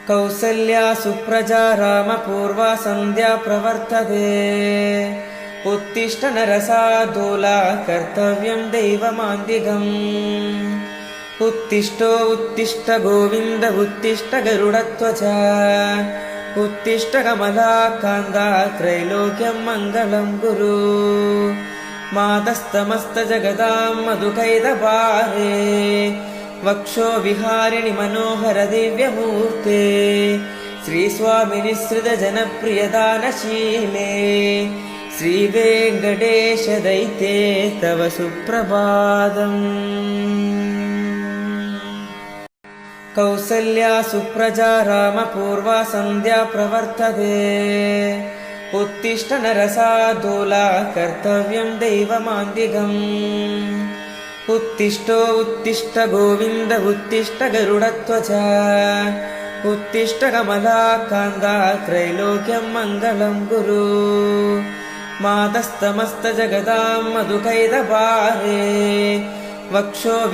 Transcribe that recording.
कौसल्या सुप्रजा रामपूर्वा सन्ध्या प्रवर्तते। उत्तिष्ठ नरसार्दूला कर्तव्यं दैवमान्तिकम्। उत्तिष्ठो उत्तिष्ठ गोविन्द उत्तिष्ठ गरुडध्वजा। उत्तिष्ठ कमलाकान्ता त्रैलोक्यं मङ्गलं कुरु। मातस्तमस्त जगदां मधुकैतवारे। वक्षो विहारिणि मनोहर दिव्यमूर्ते। श्रीस्वामिनि श्रित जनप्रियदानशीले। श्रीवेङ्कटेश दैते तव सुप्रभातम्। कौसल्या सुप्रजा रामपूर्वा सन्ध्या प्रवर्तते। उत्तिष्ठ नरसार्दूला कर्तव्यं दैवमान्तिकम्। उत्तिष्ठो उत्तिष्ठ गोविन्द उत्तिष्ठ गरुडध्वजा। उत्तिष्ठ कमलाकान्ता त्रैलोक्यं मङ्गलं कुरु। मातस्तमस्त जगदां मधुकैतवारे। वक्षो